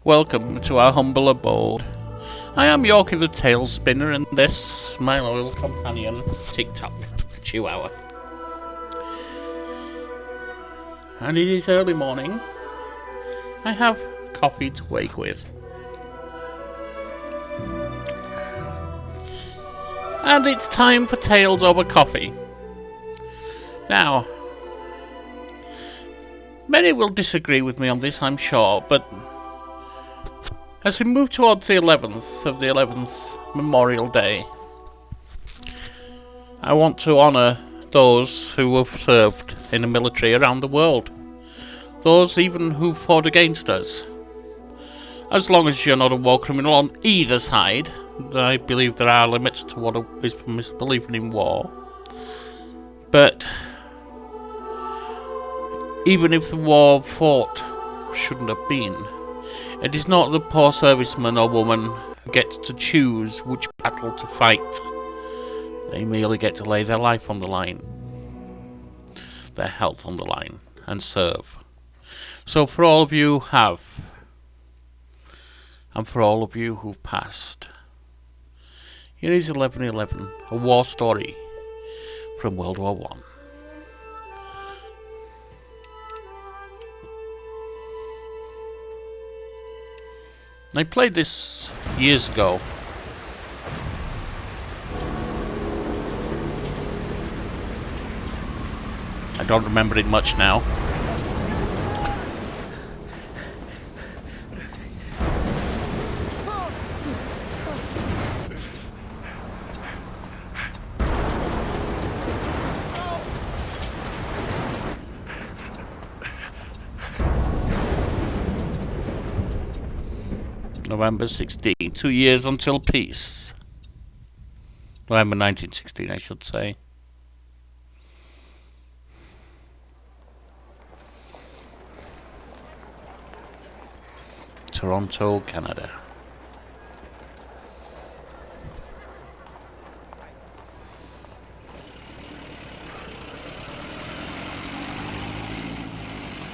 Welcome to our humble abode. I am Yorkie the Talespinner, and this, my loyal companion, Tic-Tac Chihuahua. And it is early morning. I have coffee to wake with. And it's time for Tales over coffee. Now, many will disagree with me on this, I'm sure, but as we move towards the 11th of the 11th Memorial Day, I want to honour those who have served in the military around the world. Those even who fought against us. As long as you're not a war criminal on either side, I believe there are limits to what is believing in war. But even if the war fought shouldn't have been, it is not the poor serviceman or woman who gets to choose which battle to fight. They merely get to lay their life on the line, their health on the line, and serve. So for all of you who have, and for all of you who've passed, here is 1111, a war story from World War One. I played this years ago. I don't remember it much now. November 16, 2 years until peace. November 1916, I should say. Toronto, Canada.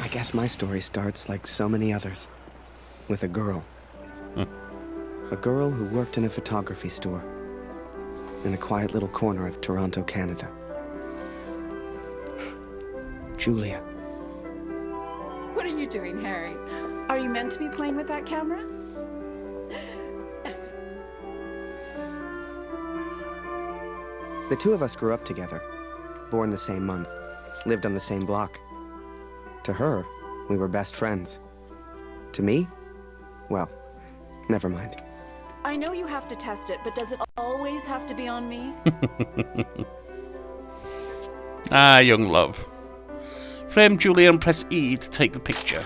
I guess my story starts like so many others, with a girl. A girl who worked in a photography store in a quiet little corner of Toronto, Canada. Julia. What are you doing, Harry? Are you meant to be playing with that camera? The two of us grew up together, born the same month, lived on the same block. To her, we were best friends. To me, well, never mind. I know you have to test it, but does it always have to be on me? Ah, young love. Frame Julia and press E to take the picture.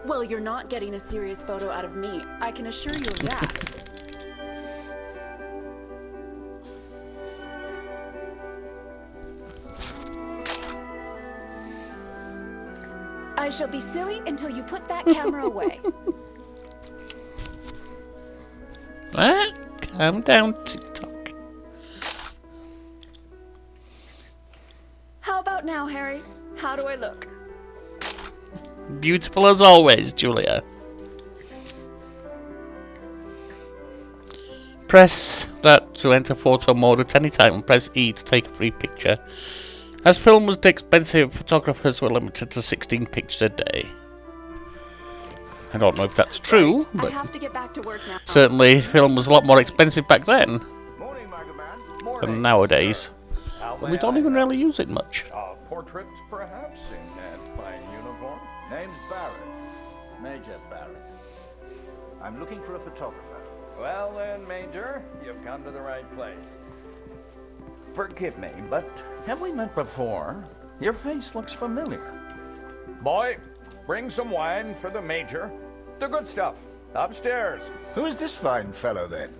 Well, you're not getting a serious photo out of me. I can assure you of that. I shall be silly until you put that camera away. What? Calm down, Tic-Tac. How about now, Harry? How do I look? Beautiful as always, Julia. Press that to enter photo mode at any time and press E to take a free picture. As film was expensive, photographers were limited to 16 pictures a day. I don't know if that's true, but I have to get back to work now. certainly film was a lot more expensive back then Morning, than nowadays. And we don't even really use it much. Portrait, perhaps, in that fine uniform. Name's Barrett. Major Barrett. I'm looking for a photographer. Well then, Major, you've come to the right place. Forgive me, but have we met before? Your face looks familiar. Boy, bring some wine for the Major. The good stuff. Upstairs. Who is this fine fellow, then?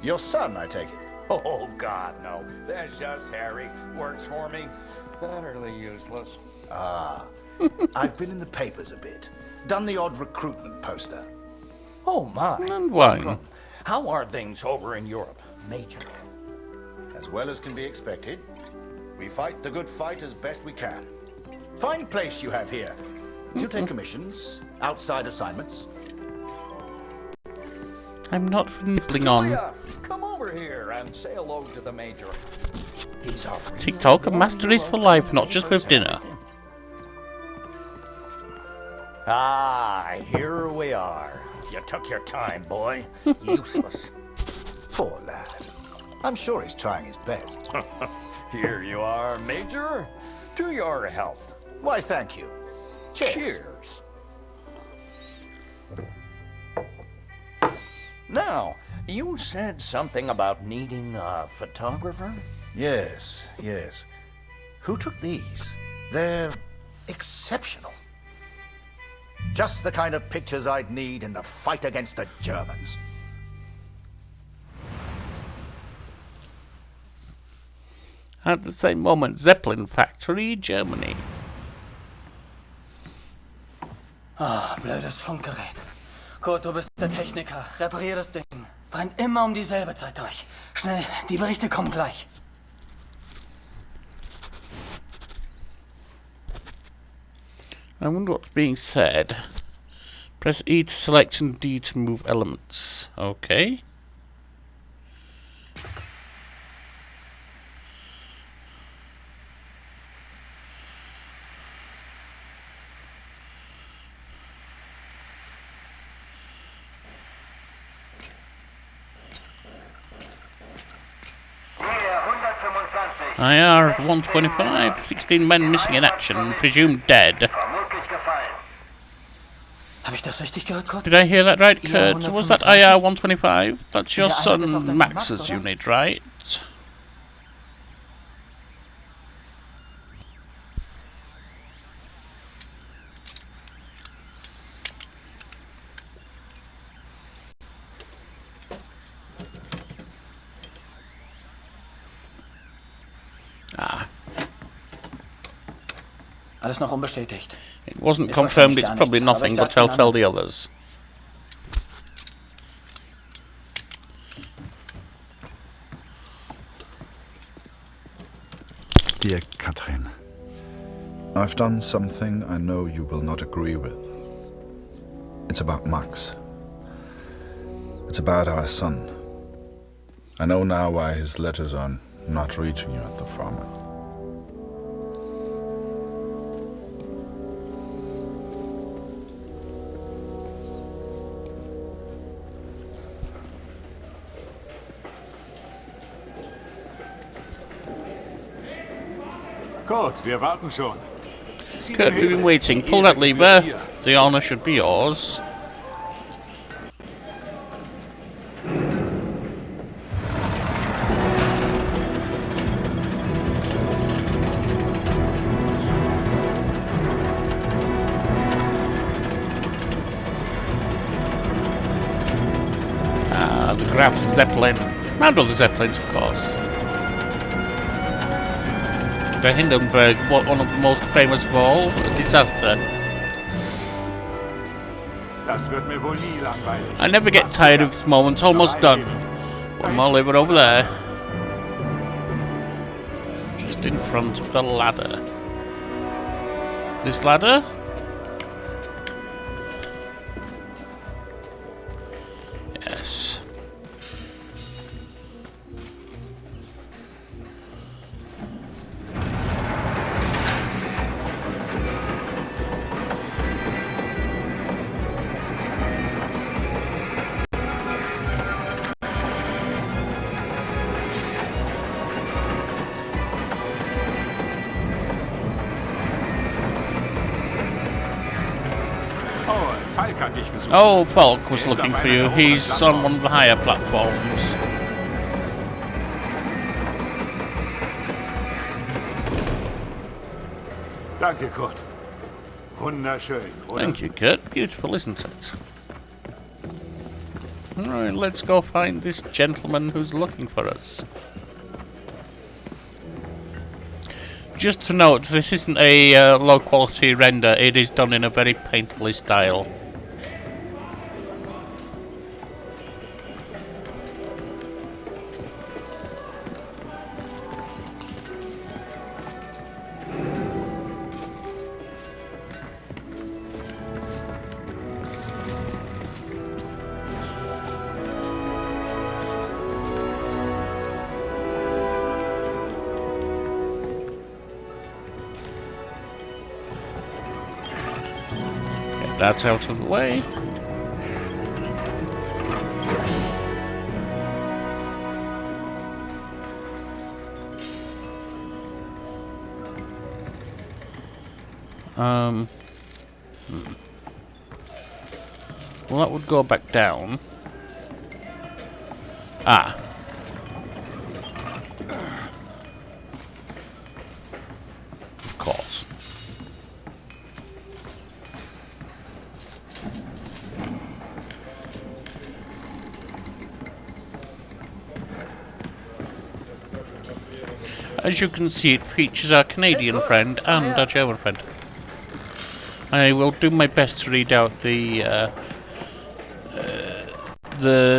Your son, I take it. Oh, God, no. That's just Harry. Works for me. Utterly useless. Ah, I've been in the papers a bit. Done the odd recruitment poster. Oh, my. And wine. How are things over in Europe, Major? As well as can be expected. We fight the good fight as best we can. Fine place you have here. Do you take commissions? Outside assignments? I'm not for nibbling on. Julia, come over here and say hello to the Major. He's our TikTok, a master is for life, not just with dinner. Ah, here we are. You took your time, boy. Useless. Poor lad. I'm sure he's trying his best. Here you are, Major. To your health. Why, thank you. Cheers. Cheers. Now, you said something about needing a photographer? Yes, yes. Who took these? They're exceptional. Just the kind of pictures I'd need in the fight against the Germans. At the same moment, Zeppelin Factory, Germany. Ah, blödes Funkgerät. Kurt, du bist der Techniker. Reparier das Ding. Brennt immer um dieselbe Zeit durch. Schnell, die Berichte kommen gleich. I wonder what's being said. Press E to select and D to move elements. Okay. IR 125, 16 men missing in action, presumed dead. Hab ich das richtig gehört, Kurt? Did I hear that right, Yeah, Kurt? Was that IR 125? That's your Yeah, I think it's off son the Max's maps, or? unit, right? Ah, Alles noch unbestätigt. it wasn't It's confirmed, wahrscheinlich it's gar probably nichts, aber nothing, ich but sag's I'll den tell anderen. the others. Dear Katrin, I've done something I know you will not agree with. It's about Max. It's about our son. I know now why his letters are not reaching you at the front. Kurt, wir warten schon. Kurt, we've been waiting. Pull that lever. The honor should be yours. Ah, the Graf Zeppelin. And other Zeppelins, of course. The Hindenburg, one of the most famous of all, a disaster. Das wird mir wohl nie langweilig. I never get tired of this moment, almost done. One more lever over there. Just in front of the ladder. This ladder? Yes. Oh, Falk hat dich gesucht. Oh, Falk was looking for you. He's on one of the higher platforms. Danke, Kurt. Wunderschön, oder? Thank you, Kurt. Beautiful, isn't it? Alright, let's go find this gentleman who's looking for us. Just to note, this isn't a low quality render, it is done in a very painterly style. That's out of the way. Well, that would go back down. Ah. Of course. As you can see, it features our Canadian friend and our German friend. I will do my best to read out the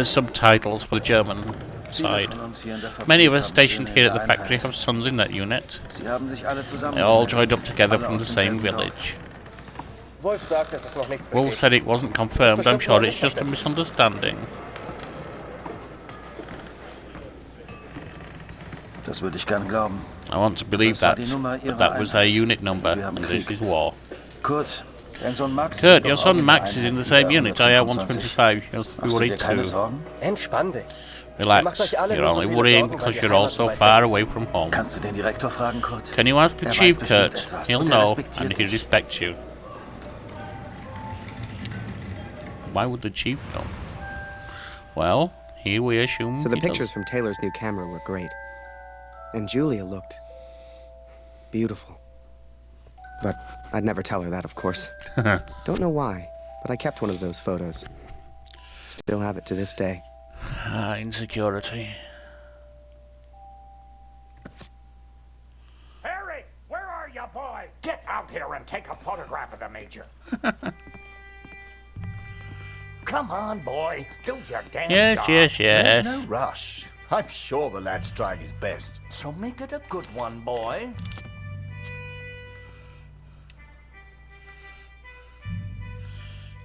subtitles for the German side. Many of us stationed here at the factory have sons in that unit. They all joined up together from the same village. Wolf said it wasn't confirmed. I'm sure it's just a misunderstanding. Das würde ich gern glauben. I want to believe that, but that was their unit number, and this is war. Kurt, your son Max is in the same unit, IR-125. You're worried too. Entspann dich. Relax, you're only worrying because you're all so far away from home. Kannst du den Direktor fragen, Kurt? Can you ask the chief, Kurt? etwas He'll und know, respektiert and he dich. respects you. Why would the chief know? Well, here we assume So the he pictures does. from Taylor's new camera were great. And Julia looked beautiful. But I'd never tell her that, of course. Don't know why, but I kept one of those photos. Still have it to this day. Ah, insecurity. Harry, where are you, boy? Get out here and take a photograph of the Major. Come on, boy. Do your damn job. Yes. There's no rush. I'm sure the lad's trying his best. So make it a good one, boy.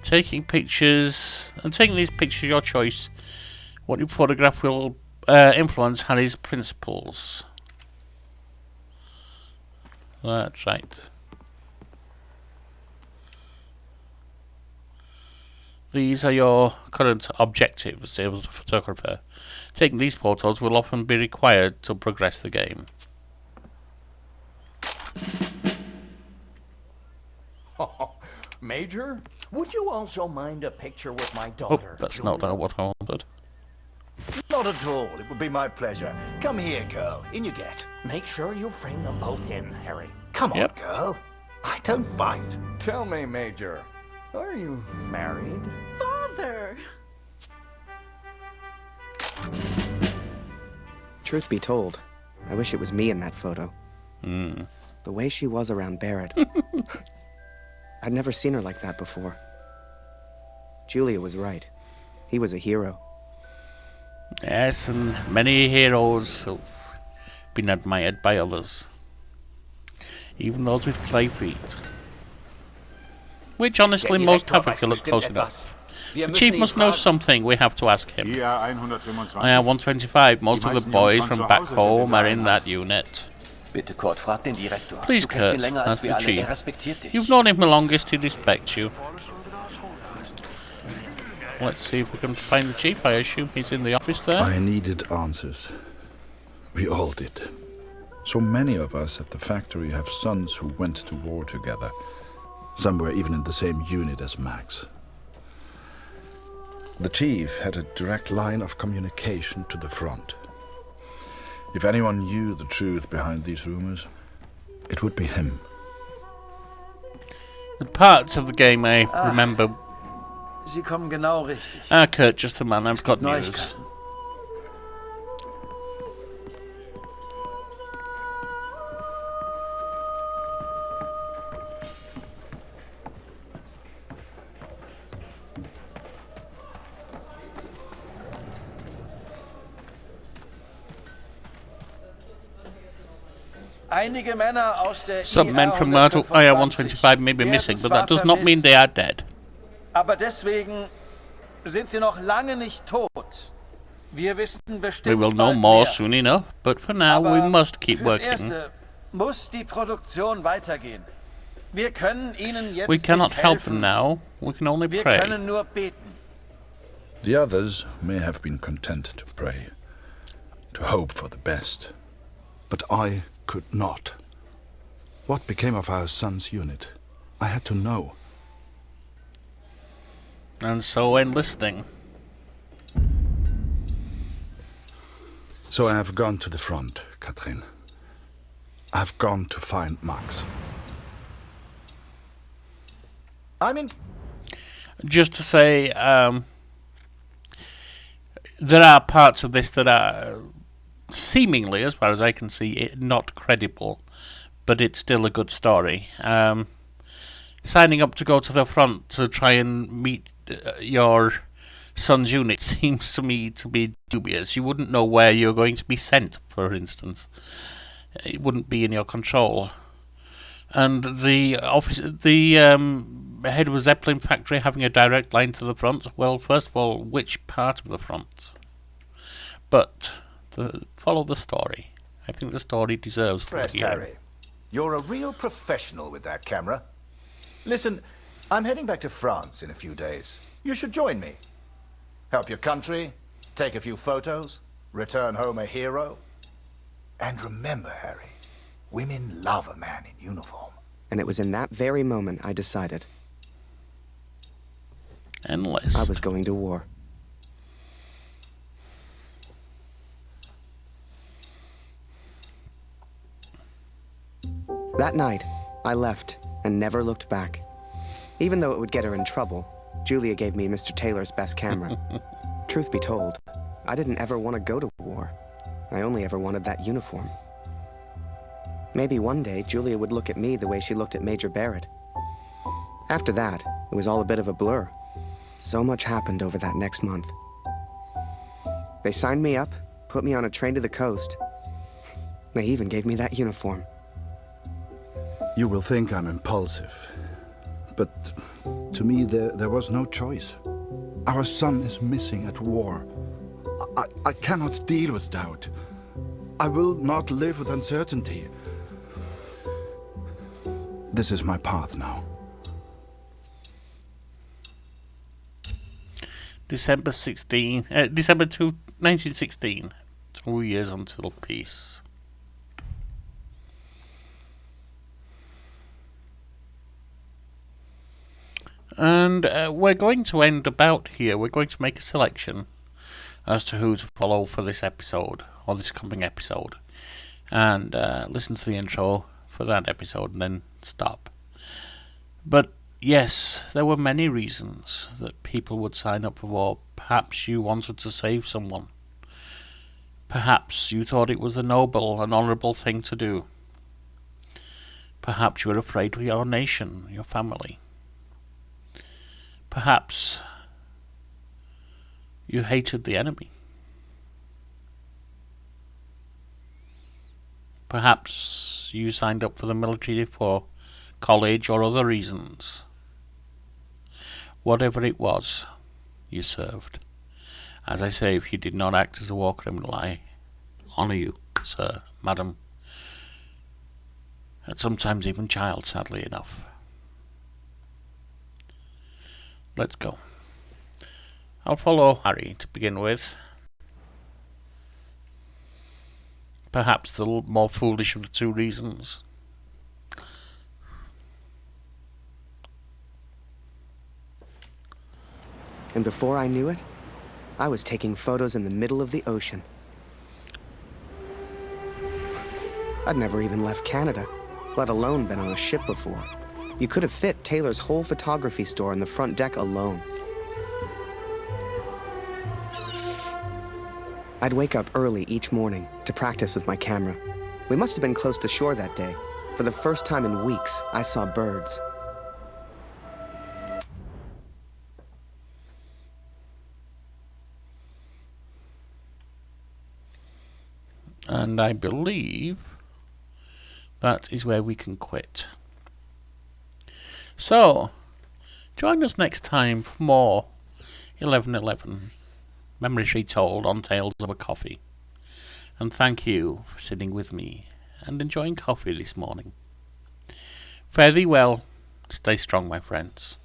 Taking pictures, and taking these pictures, your choice. What you photograph will influence Harry's principles. That's right. These are your current objectives as a photographer. Taking these photos will often be required to progress the game. Major, would you also mind a picture with my Oh, daughter? that's not what I wanted. Not at all. It would be my pleasure. Come here, girl. In you get. Make sure you frame them both in, Harry. Come on, Yep. girl. I don't bite. Tell me, Major, Are you married? Father! Truth be told, I wish it was me in that photo. The way she was around Barrett. I'd never seen her like that before. Julia was right. He was a hero. Yes, and many heroes have been admired by others. Even those with clay feet. Which, honestly, most have if you look close enough. The chief must know something, we have to ask him. IR-125, most of the boys from back home are in that unit. Bitte, Kurt, frag den Direktor. Please, Du kennst ihn Kurt, länger als ask wir the alle. chief. Respektiert dich. You've known him the longest, he respects you. Let's see if we can find the chief. I assume he's in the office there. I needed answers. We all did. So many of us at the factory have sons who went to war together. Some were even in the same unit as Max. The chief had a direct line of communication to the front. If anyone knew the truth behind these rumors, it would be him. The parts of the game I remember. Sie kommen genau richtig. Ah, Kurt, just the man. I've got news. Neuigkeiten. Einige Männer aus der Some men from IR-125 may be missing, but that does not mean they are dead. Aber deswegen sind sie noch lange nicht tot. Wir wissen bestimmt We will know bald more mehr. soon enough, but for now we Aber must keep fürs working. Erste muss die Produktion weitergehen. Wir können Ihnen jetzt We cannot nicht help helfen. them now. We can only Wir pray. können nur beten. The others may have been content to pray, to hope for the best. But I could not. What became of our son's unit? I had to know. And so enlisting. So I have gone to the front, Katrin. I have gone to find Max. I mean, Just to say, there are parts of this that are seemingly, as far as I can see, not credible, but it's still a good story. Signing up to go to the front to try and meet your son's unit seems to me to be dubious. You wouldn't know where you're going to be sent, for instance. It wouldn't be in your control. And the head of a Zeppelin factory having a direct line to the front. Well, first of all, which part of the front? But follow the story. I think the story deserves to Rest, hear. Harry. You're a real professional with that camera. Listen, I'm heading back to France in a few days. You should join me. Help your country, take a few photos, return home a hero. And remember, Harry, women love a man in uniform. And it was in that very moment I decided Enlist. I was going to war. That night, I left and never looked back. Even though it would get her in trouble, Julia gave me Mr. Taylor's best camera. Truth be told, I didn't ever want to go to war. I only ever wanted that uniform. Maybe one day Julia would look at me the way she looked at Major Barrett. After that, it was all a bit of a blur. So much happened over that next month. They signed me up, put me on a train to the coast. They even gave me that uniform. You will think I'm impulsive, but to me there was no choice. Our son is missing at war. I cannot deal with doubt. I will not live with uncertainty. This is my path now. December 2, 1916. 2 years until peace. And we're going to end about here. We're going to make a selection as to who to follow for this episode, or this coming episode. And listen to the intro for that episode and then stop. But yes, there were many reasons that people would sign up for war. Perhaps you wanted to save someone. Perhaps you thought it was a noble and honourable thing to do. Perhaps you were afraid for your nation, your family. Perhaps you hated the enemy. Perhaps you signed up for the military for college or other reasons. Whatever it was, you served. As I say, if you did not act as a war criminal, I honour you, sir, madam, and sometimes even child, sadly enough. Let's go. I'll follow Harry to begin with. Perhaps the more foolish of the two reasons. And before I knew it, I was taking photos in the middle of the ocean. I'd never even left Canada, let alone been on a ship before. You could have fit Taylor's whole photography store on the front deck alone. I'd wake up early each morning to practice with my camera. We must have been close to shore that day. For the first time in weeks, I saw birds. And I believe that is where we can quit. So, join us next time for more 1111 Memories Retold on Tales of a Coffee. And thank you for sitting with me and enjoying coffee this morning. Fare thee well. Stay strong, my friends.